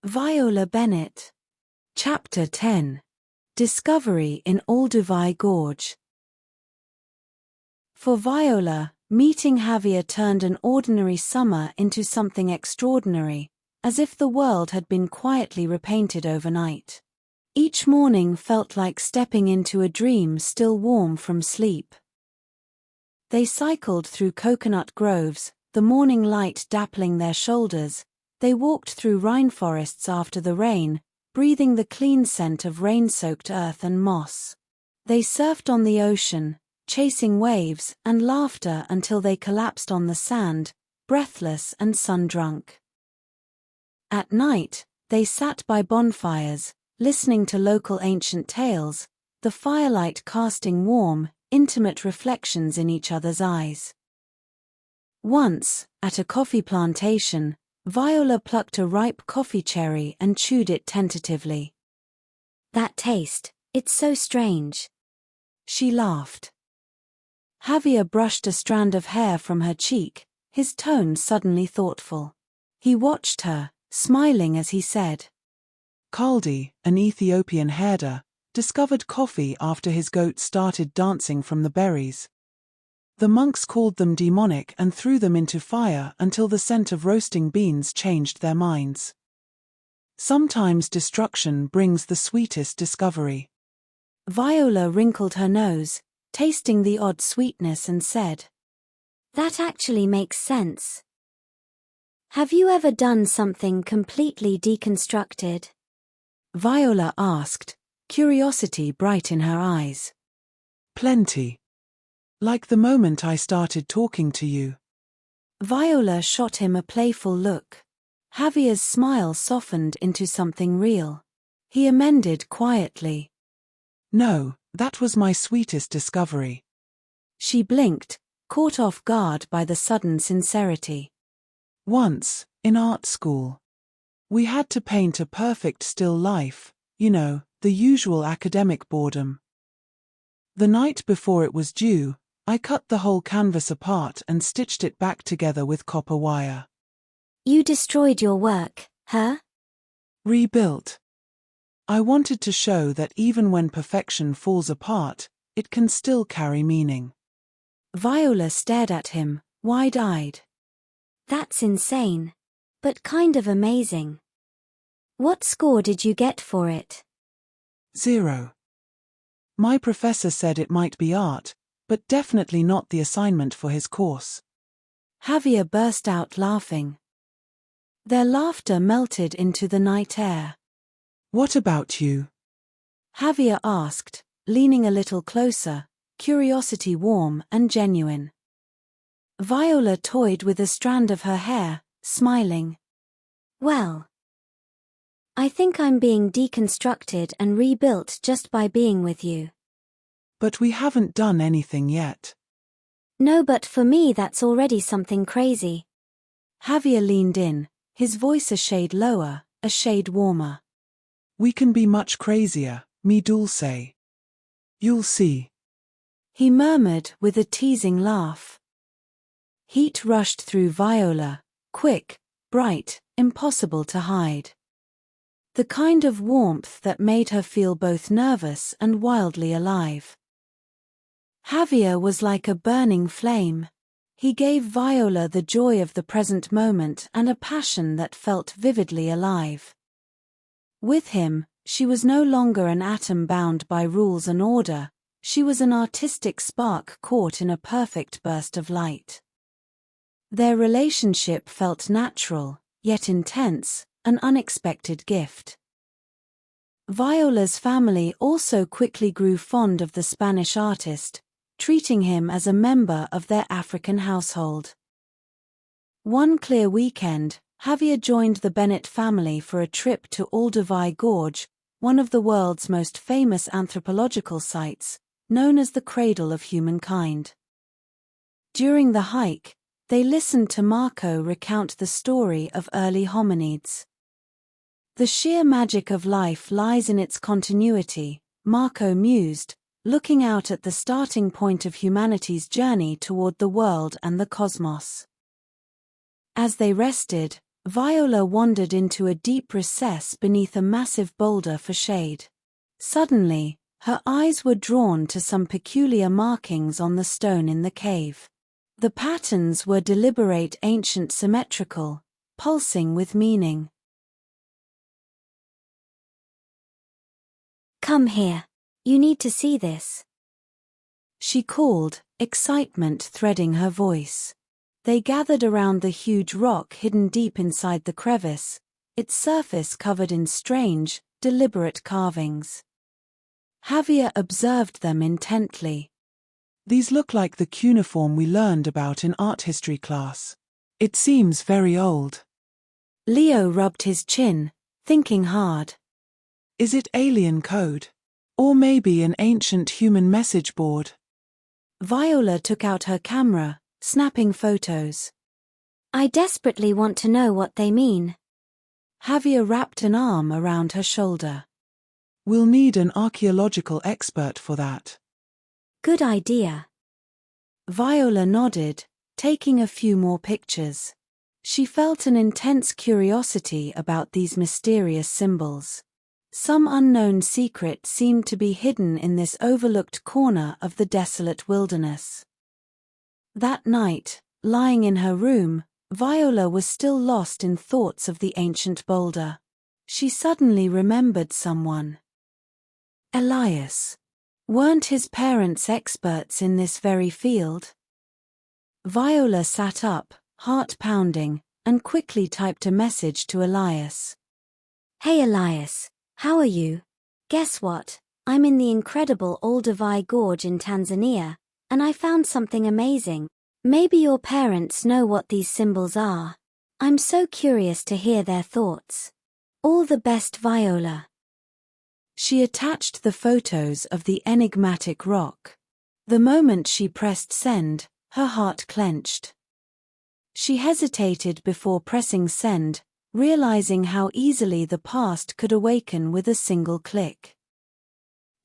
Viola Bennet. Chapter 10. Discovery in Olduvai Gorge. For Viola, meeting Javier turned an ordinary summer into something extraordinary, as if the world had been quietly repainted overnight. Each morning felt like stepping into a dream still warm from sleep. They cycled through coconut groves, the morning light dappling their shoulders. They walked through rainforests after the rain, breathing the clean scent of rain-soaked earth and moss. They surfed on the ocean, chasing waves and laughter until they collapsed on the sand, breathless and sun-drunk. At night, they sat by bonfires, listening to local ancient tales, the firelight casting warm, intimate reflections in each other's eyes. Once, at a coffee plantation, Viola plucked a ripe coffee cherry and chewed it tentatively. "That taste, it's so strange." She laughed. Javier brushed a strand of hair from her cheek, his tone suddenly thoughtful. He watched her, smiling as he said, Kaldi, an Ethiopian herder, discovered coffee after his goats started dancing from the berries. The monks called them demonic and threw them into fire until the scent of roasting beans changed their minds. Sometimes destruction brings the sweetest discovery. Viola wrinkled her nose, tasting the odd sweetness, and said, "That actually makes sense. Have you ever done something completely deconstructed?" Viola asked, curiosity bright in her eyes. Plenty. Like the moment I started talking to you. Viola shot him a playful look. Javier's smile softened into something real. He amended quietly. No, that was my sweetest discovery. She blinked, caught off guard by the sudden sincerity. Once, in art school, we had to paint a perfect still life, the usual academic boredom. The night before it was due, I cut the whole canvas apart and stitched it back together with copper wire. "You destroyed your work, huh?" Rebuilt. I wanted to show that even when perfection falls apart, it can still carry meaning. Viola stared at him, wide-eyed. "That's insane. But kind of amazing. What score did you get for it?" 0. My professor said it might be art, but definitely not the assignment for his course. Javier burst out laughing. Their laughter melted into the night air. What about you? Javier asked, leaning a little closer, curiosity warm and genuine. Viola toyed with a strand of her hair, smiling. "Well, I think I'm being deconstructed and rebuilt just by being with you." But we haven't done anything yet. "No, but for me that's already something crazy." Javier leaned in, his voice a shade lower, a shade warmer. We can be much crazier, mi dulce. You'll see. He murmured with a teasing laugh. Heat rushed through Viola, quick, bright, impossible to hide. The kind of warmth that made her feel both nervous and wildly alive. Javier was like a burning flame. He gave Viola the joy of the present moment and a passion that felt vividly alive. With him, she was no longer an atom bound by rules and order, she was an artistic spark caught in a perfect burst of light. Their relationship felt natural, yet intense, an unexpected gift. Viola's family also quickly grew fond of the Spanish artist, treating him as a member of their African household. One clear weekend, Javier joined the Bennet family for a trip to Olduvai Gorge, one of the world's most famous anthropological sites, known as the cradle of humankind. During the hike, they listened to Marco recount the story of early hominids. The sheer magic of life lies in its continuity, Marco mused, looking out at the starting point of humanity's journey toward the world and the cosmos. As they rested, Viola wandered into a deep recess beneath a massive boulder for shade. Suddenly, her eyes were drawn to some peculiar markings on the stone in the cave. The patterns were deliberate, ancient, symmetrical, pulsing with meaning. Come here. You need to see this. She called, excitement threading her voice. They gathered around the huge rock hidden deep inside the crevice, its surface covered in strange, deliberate carvings. Javier observed them intently. These look like the cuneiform we learned about in art history class. It seems very old. Leo rubbed his chin, thinking hard. Is it alien code? Or maybe an ancient human message board? Viola took out her camera, snapping photos. I desperately want to know what they mean. Javier wrapped an arm around her shoulder. We'll need an archaeological expert for that. Good idea. Viola nodded, taking a few more pictures. She felt an intense curiosity about these mysterious symbols. Some unknown secret seemed to be hidden in this overlooked corner of the desolate wilderness. That night, lying in her room, Viola was still lost in thoughts of the ancient boulder. She suddenly remembered someone. Elias. Weren't his parents experts in this very field? Viola sat up, heart pounding, and quickly typed a message to Elias. Hey Elias, how are you? Guess what? I'm in the incredible Olduvai Gorge in Tanzania, and I found something amazing. Maybe your parents know what these symbols are. I'm so curious to hear their thoughts. All the best, Viola. She attached the photos of the enigmatic rock. The moment she pressed send, her heart clenched. She hesitated before pressing send, realizing how easily the past could awaken with a single click.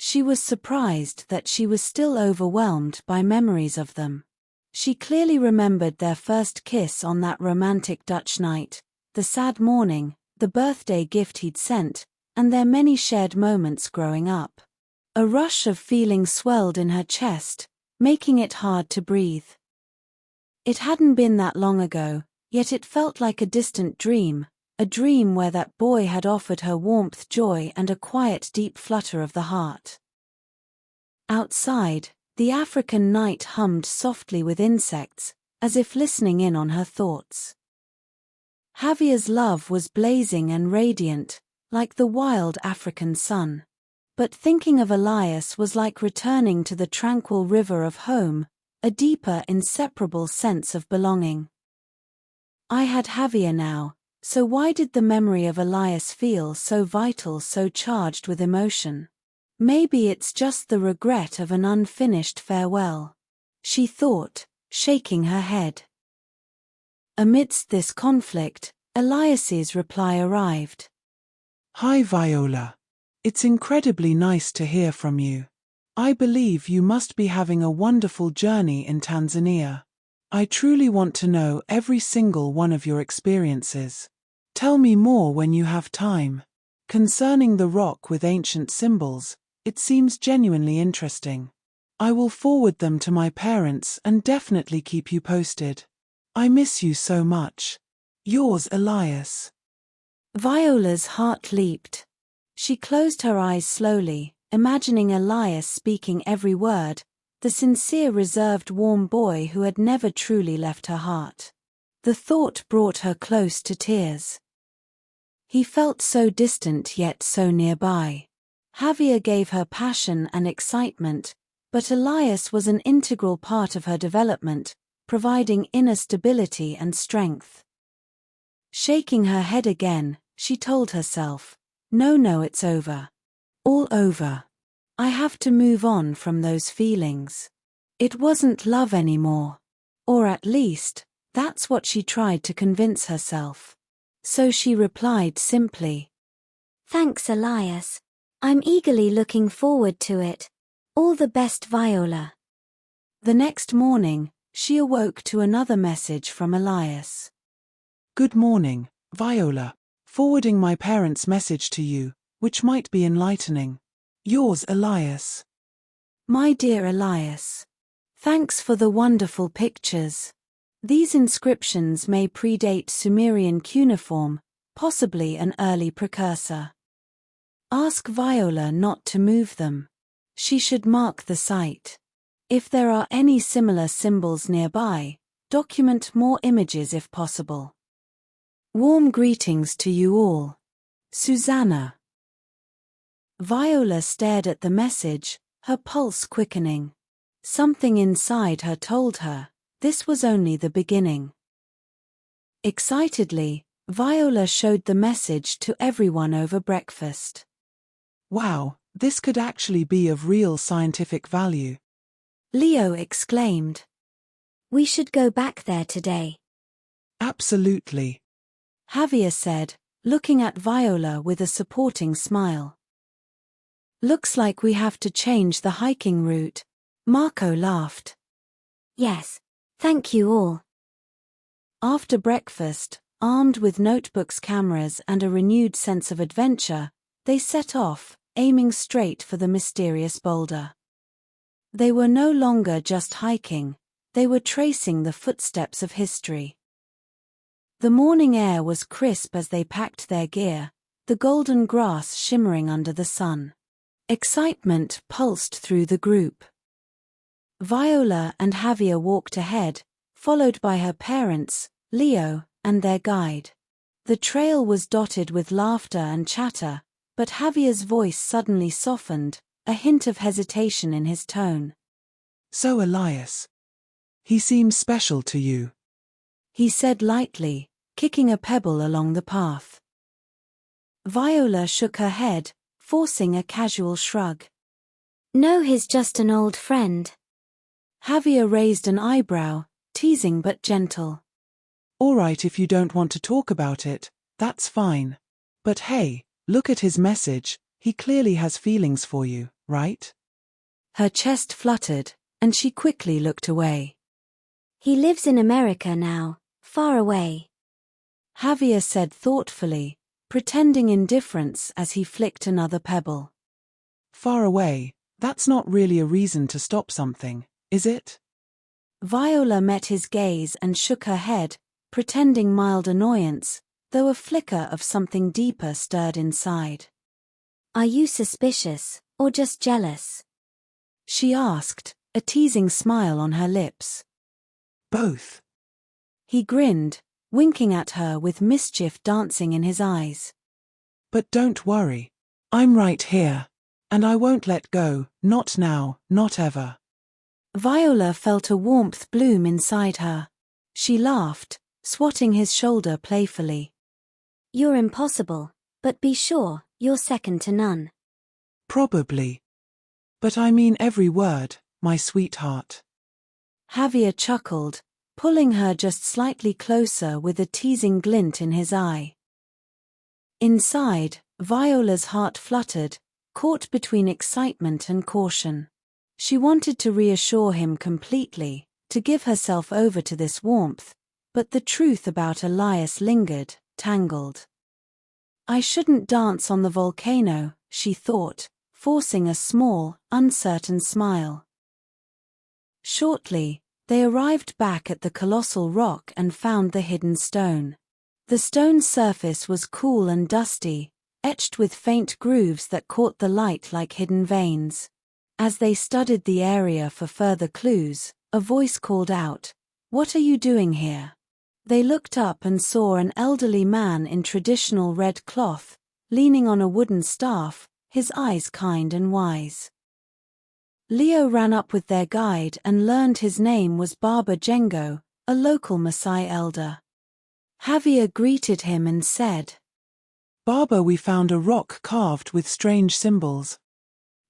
She was surprised that she was still overwhelmed by memories of them. She clearly remembered their first kiss on that romantic Dutch night, the sad morning, the birthday gift he'd sent, and their many shared moments growing up. A rush of feeling swelled in her chest, making it hard to breathe. It hadn't been that long ago, yet it felt like a distant dream, a dream where that boy had offered her warmth, joy, and a quiet, deep flutter of the heart. Outside, the African night hummed softly with insects, as if listening in on her thoughts. Javier's love was blazing and radiant, like the wild African sun. But thinking of Elias was like returning to the tranquil river of home, a deeper, inseparable sense of belonging. I had Javier now, so why did the memory of Elias feel so vital, so charged with emotion? Maybe it's just the regret of an unfinished farewell, she thought, shaking her head. Amidst this conflict, Elias's reply arrived. Hi Viola. It's incredibly nice to hear from you. I believe you must be having a wonderful journey in Tanzania. I truly want to know every single one of your experiences. Tell me more when you have time. Concerning the rock with ancient symbols, it seems genuinely interesting. I will forward them to my parents and definitely keep you posted. I miss you so much. Yours, Elias. Viola's heart leaped. She closed her eyes slowly, imagining Elias speaking every word, the sincere, reserved, warm boy who had never truly left her heart. The thought brought her close to tears. He felt so distant yet so nearby. Javier gave her passion and excitement, but Elias was an integral part of her development, providing inner stability and strength. Shaking her head again, she told herself, No, it's over. All over. I have to move on from those feelings. It wasn't love anymore. Or at least, that's what she tried to convince herself. So she replied simply, Thanks, Elias. I'm eagerly looking forward to it. All the best, Viola. The next morning, she awoke to another message from Elias. Good morning, Viola, forwarding my parents' message to you, which might be enlightening. Yours, Elias. My dear Elias. Thanks for the wonderful pictures. These inscriptions may predate Sumerian cuneiform, possibly an early precursor. Ask Viola not to move them. She should mark the site. If there are any similar symbols nearby, document more images if possible. Warm greetings to you all. Susanna. Viola stared at the message, her pulse quickening. Something inside her told her, this was only the beginning. Excitedly, Viola showed the message to everyone over breakfast. Wow, this could actually be of real scientific value. Leo exclaimed. We should go back there today. Absolutely. Javier said, looking at Viola with a supporting smile. Looks like we have to change the hiking route. Marco laughed. Yes. Thank you all. After breakfast, armed with notebooks, cameras, and a renewed sense of adventure, they set off, aiming straight for the mysterious boulder. They were no longer just hiking, they were tracing the footsteps of history. The morning air was crisp as they packed their gear, the golden grass shimmering under the sun. Excitement pulsed through the group. Viola and Javier walked ahead, followed by her parents, Leo, and their guide. The trail was dotted with laughter and chatter, but Javier's voice suddenly softened, a hint of hesitation in his tone. So Elias. He seems special to you. He said lightly, kicking a pebble along the path. Viola shook her head, forcing a casual shrug. No, he's just an old friend. Javier raised an eyebrow, teasing but gentle. All right, if you don't want to talk about it, that's fine. But hey, look at his message, he clearly has feelings for you, right? Her chest fluttered, and she quickly looked away. He lives in America now, far away. Javier said thoughtfully, pretending indifference as he flicked another pebble. Far away, that's not really a reason to stop something, is it? Viola met his gaze and shook her head, pretending mild annoyance, though a flicker of something deeper stirred inside. Are you suspicious, or just jealous? She asked, a teasing smile on her lips. Both. He grinned, winking at her with mischief dancing in his eyes. But don't worry. I'm right here. And I won't let go, not now, not ever. Viola felt a warmth bloom inside her. She laughed, swatting his shoulder playfully. You're impossible, but be sure, you're second to none. Probably. But I mean every word, my sweetheart. Javier chuckled, pulling her just slightly closer with a teasing glint in his eye. Inside, Viola's heart fluttered, caught between excitement and caution. She wanted to reassure him completely, to give herself over to this warmth, but the truth about Elias lingered, tangled. I shouldn't dance on the volcano, she thought, forcing a small, uncertain smile. Shortly, they arrived back at the colossal rock and found the hidden stone. The stone's surface was cool and dusty, etched with faint grooves that caught the light like hidden veins. As they studied the area for further clues, a voice called out, "What are you doing here?" They looked up and saw an elderly man in traditional red cloth, leaning on a wooden staff, his eyes kind and wise. Leo ran up with their guide and learned his name was Baba Jengo, a local Maasai elder. Javier greeted him and said, Baba, we found a rock carved with strange symbols.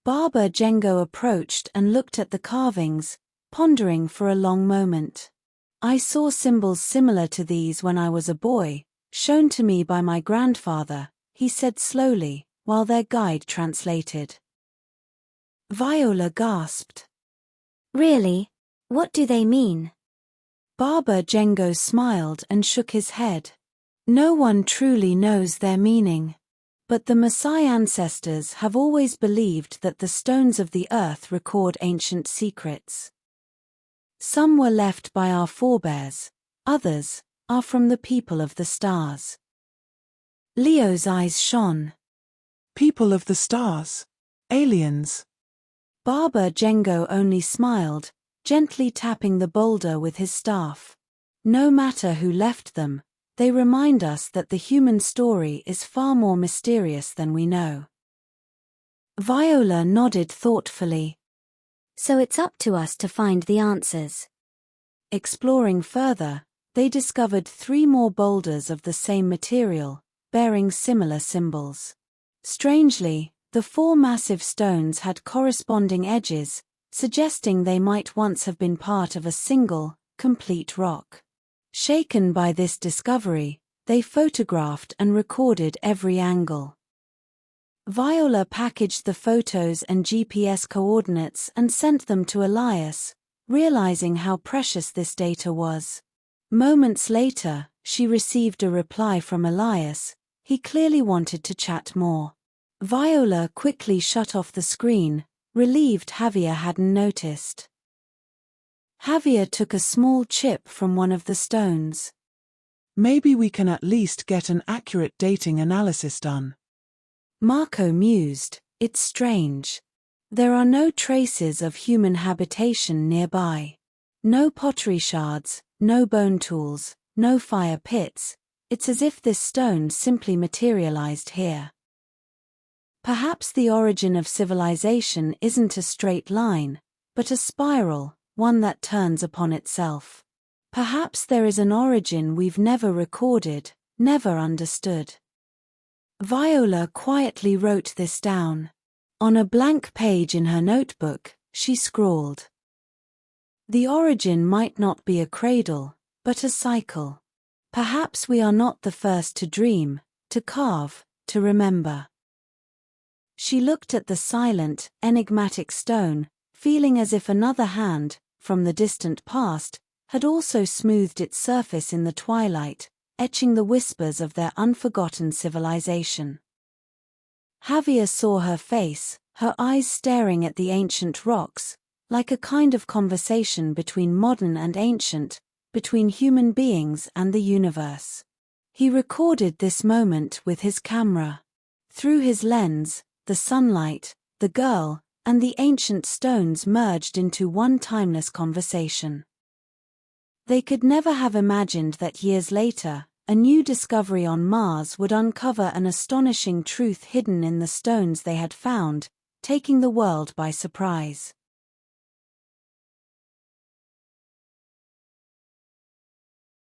Baba Jengo approached and looked at the carvings, pondering for a long moment. I saw symbols similar to these when I was a boy, shown to me by my grandfather, he said slowly, while their guide translated. Viola gasped. Really? What do they mean? Baba Jengo smiled and shook his head. No one truly knows their meaning. But the Maasai ancestors have always believed that the stones of the earth record ancient secrets. Some were left by our forebears, others are from the people of the stars. Leo's eyes shone. People of the stars. Aliens. Baba Django only smiled, gently tapping the boulder with his staff. No matter who left them, they remind us that the human story is far more mysterious than we know. Viola nodded thoughtfully. So it's up to us to find the answers. Exploring further, they discovered 3 more boulders of the same material, bearing similar symbols. Strangely, the 4 massive stones had corresponding edges, suggesting they might once have been part of a single, complete rock. Shaken by this discovery, they photographed and recorded every angle. Viola packaged the photos and GPS coordinates and sent them to Elias, realizing how precious this data was. Moments later, she received a reply from Elias. He clearly wanted to chat more. Viola quickly shut off the screen, relieved Javier hadn't noticed. Javier took a small chip from one of the stones. Maybe we can at least get an accurate dating analysis done. Marco mused, it's strange. There are no traces of human habitation nearby. No pottery shards, no bone tools, no fire pits. It's as if this stone simply materialized here. Perhaps the origin of civilization isn't a straight line, but a spiral, one that turns upon itself. Perhaps there is an origin we've never recorded, never understood. Viola quietly wrote this down. On a blank page in her notebook, she scrawled. The origin might not be a cradle, but a cycle. Perhaps we are not the first to dream, to carve, to remember. She looked at the silent, enigmatic stone, feeling as if another hand, from the distant past, had also smoothed its surface in the twilight, etching the whispers of their unforgotten civilization. Javier saw her face, her eyes staring at the ancient rocks, like a kind of conversation between modern and ancient, between human beings and the universe. He recorded this moment with his camera. Through his lens, the sunlight, the girl, and the ancient stones merged into one timeless conversation. They could never have imagined that years later, a new discovery on Mars would uncover an astonishing truth hidden in the stones they had found, taking the world by surprise.